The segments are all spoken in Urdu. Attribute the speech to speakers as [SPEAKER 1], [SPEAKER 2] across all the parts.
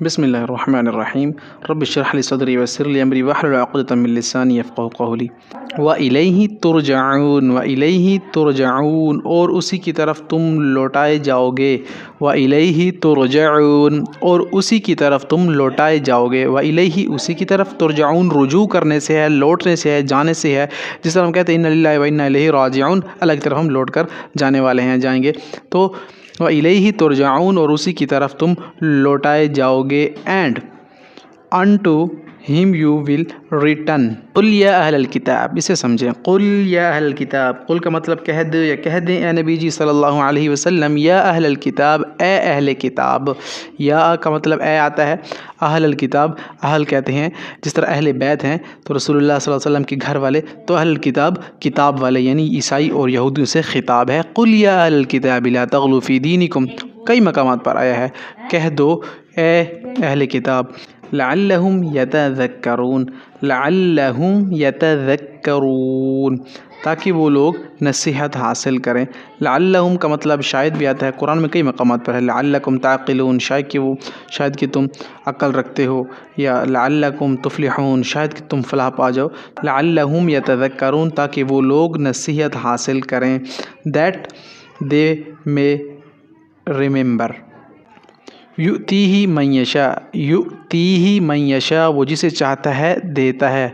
[SPEAKER 1] بسم اللہ الرحمن الرحیم رب اشرح لی صدری ویسر لی امری واحلل عقدۃ من لسانی یفقہوا قولی وإلیہ ترجعون وإلیہ ترجعون اور اسی کی طرف تم لوٹائے جاؤ گے وإلیہ ترجعون اور اسی کی طرف تم لوٹائے جاؤ گے وإلیہ اسی کی طرف ترجعون رجوع کرنے سے ہے، لوٹنے سے ہے، جانے سے ہے، جس طرح ہم کہتے ہیں انا للہ وانا الیہ راجعون، اللہ کی طرف ہم لوٹ کر جانے والے ہیں، جائیں گے۔ تو وَإِلَيْهِ تُرْجَعُونَ اور اسی کی طرف تم لوٹائے جاؤ گے، and unto him you will return۔ قل یا اہل الکتاب، اسے سمجھیں، قل یا اہل الکتاب، قل کا مطلب کہہ دے یا کہہ دیں اے نبی جی صلی اللہ علیہ وسلم، یا اہل الکتاب، اے اہل کتاب۔ یا کا مطلب اے آتا ہے، اہل الکتاب اہل کہتے ہیں، جس طرح اہل بیت ہیں تو رسول اللہ صلی اللہ علیہ وسلم کے گھر والے، تو اہل الکتاب کتاب والے یعنی عیسائی اور یہودیوں سے خطاب ہے۔ قل یا اہل الکتاب لا تغلوا فی دینکم، کئی مقامات پر آیا ہے، کہہ دو اے اہل کتاب، لعلہم یتذکرون، لعلہم یتذکرون، تاکہ وہ لوگ نصیحت حاصل کریں۔ لعلہم کا مطلب شاید بھی آتا ہے، قرآن میں کئی مقامات پر ہے، لعلکم تعقلون، شاید کہ تم عقل رکھتے ہو، یا لعلکم تفلحون، شاید کہ تم فلاح پا جاؤ۔ لعلہم یتذکرون، تاکہ وہ لوگ نصیحت حاصل کریں، دیٹ دے میں ریممبر۔ یؤتیہ من یشاء، یؤتیہ من یشاء، وہ جسے چاہتا ہے دیتا ہے،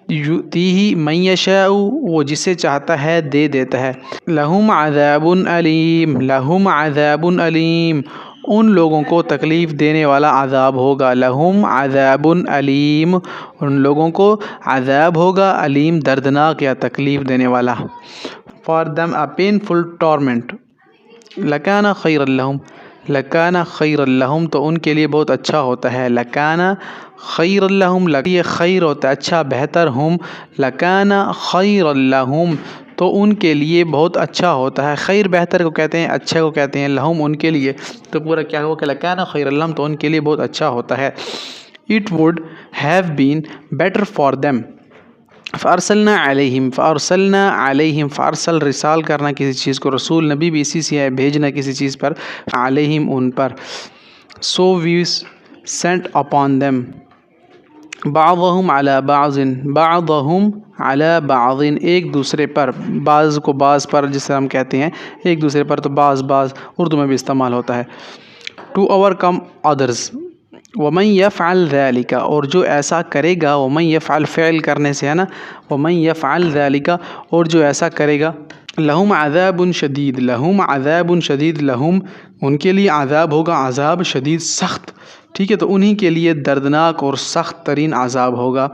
[SPEAKER 1] یؤتیہ من یشاء، وہ جسے چاہتا ہے دے دیتا ہے۔ لہم عذاب علیم، لہم عذاب علیم، ان لوگوں کو تکلیف دینے والا عذاب ہوگا۔ لہم عذاب علیم، ان لوگوں کو عذاب ہوگا، علیم دردناک یا تکلیف دینے والا۔ فار دم اے پینفل ٹارمنٹ، لکان خیر لہم، لکان خیر لہم، تو ان کے لیے بہت اچھا ہوتا ہے۔ لکان خیر لہم، یہ خیر ہوتا ہے اچھا بہتر، ہم لکان خیر لہم، تو ان کے لیے بہت اچھا ہوتا ہے۔ خیر بہتر کو کہتے ہیں، اچھے کو کہتے ہیں، لہم ان کے لیے، تو پورا کیا ہوا کہ لکان خیر لہم، تو ان کے لیے بہت اچھا ہوتا ہے۔ It would have been better for them۔ فارسلنا علیہم، فارسلنا علیہم، فارسل رسال کرنا کسی چیز کو، رسول نبی بھی اسی سے ہے، بھیجنا کسی چیز پر، علیہم ان پر۔ So we sent upon them بعضهم علی بعض، بعضهم علی بعض، ایک دوسرے پر، بعض کو بعض پر، جس سے ہم کہتے ہیں ایک دوسرے پر، تو بعض اردو میں بھی استعمال ہوتا ہے۔ To overcome others۔ ومن یفعل ذلک، اور جو ایسا کرے گا، ومن یفعل فعل کرنے سے ہے نا، ومن یفعل ذلک، اور جو ایسا کرے گا، لہم عذاب شدید، لہم عذاب شدید، لہم ان کے لیے عذاب ہوگا، عذاب شدید سخت، ٹھیک ہے، تو انہی کے لیے دردناک اور سخت ترین عذاب ہوگا۔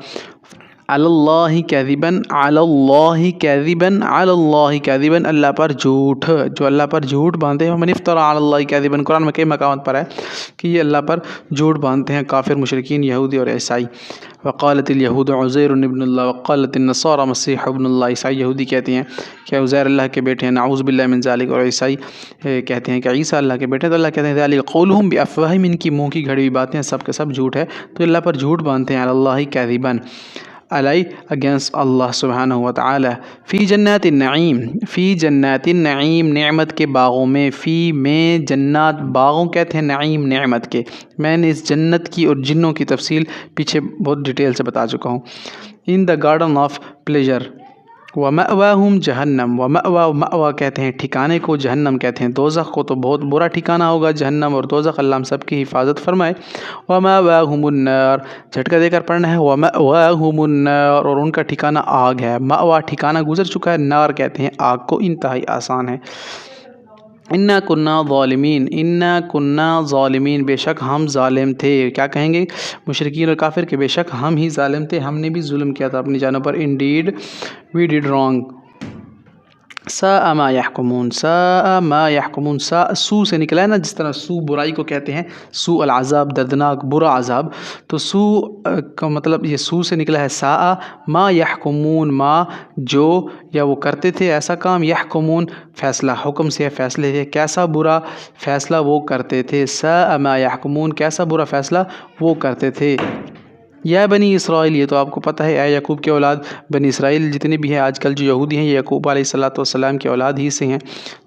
[SPEAKER 1] علی اللہ کذباً، علی اللہ کذباً، علی اللہ کذباً، اللہ پر جھوٹ، جو اللہ پر جھوٹ باندھتے ہیں، من افترى علی اللہ کذباً، قرآن میں کئی مقامات پر ہے کہ یہ اللہ پر جھوٹ باندھتے ہیں کافر، مشرکین، یہودی اور عیسائی۔ وقالت الیہود عزیر ابن اللہ وقالت النصارى مسیح ابن اللہ، عیسائی یہودی کہتے ہیں کہ عزیر اللہ کے بیٹے ہیں، نعوذ باللہ من ذالک، اور عیسائی کہتے ہیں کہ عیسیٰ اللہ کے بیٹے ہیں، تو اللہ کہتے ہیں ذالک قولہم بافواہہم، ان کی منہ کی گھڑی ہوئی باتیں سب کے سب جھوٹ ہے، تو اللہ پر جھوٹ باندھتے ہیں، علی اللہ کذباً، علی اگینسٹ اللہ سبحانہ وتعالی۔ فی جنات النعیم، فی جنات النعیم، نعمت کے باغوں میں، فی میں جنات، باغوں کہتے ہیں نعیم نعمت کے، میں نے اس جنت کی اور جنوں کی تفصیل پیچھے بہت ڈیٹیل سے بتا چکا ہوں۔ ان دا گارڈن آف پلیجر، ومأواہم جہنم، ومأوا کہتے ہیں ٹھکانے کو، جہنم کہتے ہیں دوزخ کو، تو بہت برا ٹھکانہ ہوگا جہنم اور دوزخ، اللہ ہم سب کی حفاظت فرمائے۔ ومأواہم النار، جھٹکا دے کر پڑھنا ہے، ومأواہم النار، اور ان کا ٹھکانہ آگ ہے، مأوا ٹھکانہ گزر چکا ہے، نار کہتے ہیں آگ کو، انتہائی آسان ہے۔ انا کنا ظالمین، انا کنا ظالمین، بے شک ہم ظالم تھے، کیا کہیں گے مشرکین اور کافر کہ بے شک ہم ہی ظالم تھے، ہم نے بھی ظلم کیا تھا اپنی جانوں پر، indeed we did wrong۔ ساء ما یحکمون، ساء ما یحکمون، سو سے نکلا ہے نا، جس طرح سو برائی کو کہتے ہیں، سوء العذاب دردناک برا عذاب، تو سو کا مطلب یہ سو سے نکلا ہے، ساء ما یحکمون، ما جو یا وہ کرتے تھے ایسا کام، یحکمون فیصلہ، حکم سے فیصلے تھے، کیسا برا فیصلہ وہ کرتے تھے، ساء ما یحکمون، کیسا برا فیصلہ وہ کرتے تھے۔ یا بنی اسرائیل، یہ تو آپ کو پتہ ہے اے یعقوب کے اولاد، بنی اسرائیل جتنے بھی ہیں آج کل جو یہودی ہیں یہ یعقوب علیہ السلام کے اولاد ہی سے ہیں.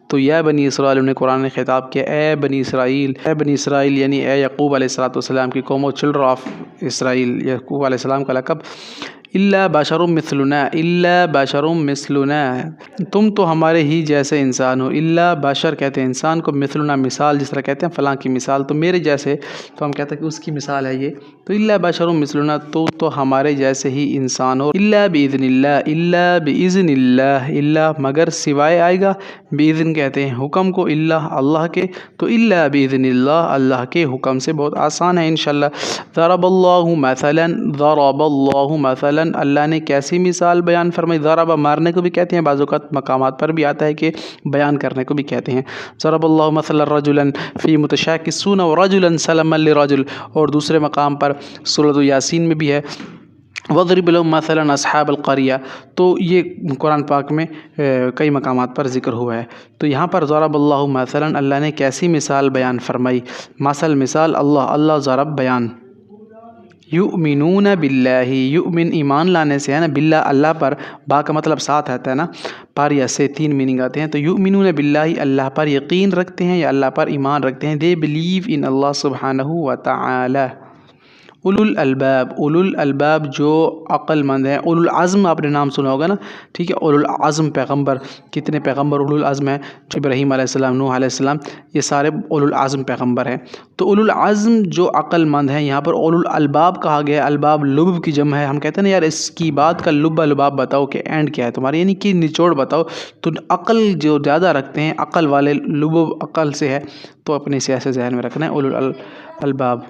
[SPEAKER 1] تو یا بنی اسرائیل انہیں قرآن نے خطاب کیا، اے بنی اسرائیل. اے بنی اسرائیل یعنی اے یعقوب علیہ السلام کی قوم و چلڈر آف اسرائیل، یعقوب علیہ السلام کا لقب. الا بشر مثلنا، الا بشر مثلنا، تم تو ہمارے ہی جیسے انسان ہو. الا بشر کہتے ہیں انسان کو، مثلنا مثال، جس طرح کہتے ہیں فلاں کی مثال تو میرے جیسے، تو ہم کہتے ہیں کہ اس کی مثال ہے یہ. تو الا بشر مثلنا، تو ہمارے جیسے ہی انسان ہو. الا باذن اللہ، الا باذن اللہ، الا مگر سوائے آئے گا، باذن کہتے ہیں حکم کو، اللہ کے، تو الا باذن اللہ، اللہ کے حکم سے. بہت آسان ہے انشاءاللہ. ضرب اللہ مثلا، ضرب اللہ مثلا، اللہ نے کیسی مثال بیان فرمائی. ضرب مارنے کو بھی کہتے ہیں، بعض اوقات مقامات پر بھی آتا ہے کہ بیان کرنے کو بھی کہتے ہیں. ضرب اللہ مثلا رجلا فی متشاکسون ورجلا سلما لرجل، اور دوسرے مقام پر سورۃ یاسین میں بھی ہے وَضْرِبْ لَهُمْ مَثَلًا أَصْحَابَ الْقَرْيَةِ. تو یہ قرآن پاک میں کئی مقامات پر ذکر ہوا ہے. تو یہاں پر ضرب اللہ مثلا، اللہ نے کیسی مثال بیان فرمائی. مثال اللہ ضرب بیان. یؤمنون باللہ، یؤمن ایمان لانے سے ہے نا، باللہ اللہ پر، با کا مطلب ساتھ آتا ہے نا، پر یا سے 3 میننگ آتے ہیں. تو یؤمنون باللہ، اللہ پر یقین رکھتے ہیں یا اللہ پر ایمان رکھتے ہیں. دے بلیو ان اللہ سبحانہ و تعالی. اولو الالباب، اولو الالباب جو عقل مند ہیں. اولو العزم آپ نے نام سنا ہوگا نا، ٹھیک ہے. اولو العزم پیغمبر، کتنے پیغمبر اولو العزم ہیں؟ ابراہیم علیہ السلام، نوح علیہ السلام، یہ سارے اولو العزم پیغمبر ہیں. تو اولو العزم جو عقل مند ہیں، یہاں پر اولو الالباب کہا گیا. الباب لب کی جمع ہے. ہم کہتے ہیں نا یار اس کی بات کا لباب بتاؤ کہ اینڈ کیا ہے تمہاری، یعنی کہ نچوڑ بتاؤ. تو عقل جو زیادہ رکھتے ہیں، عقل والے، لب عقل سے ہے، تو اپنے سے ایسے ذہن میں رکھنا ہے اولو الالباب.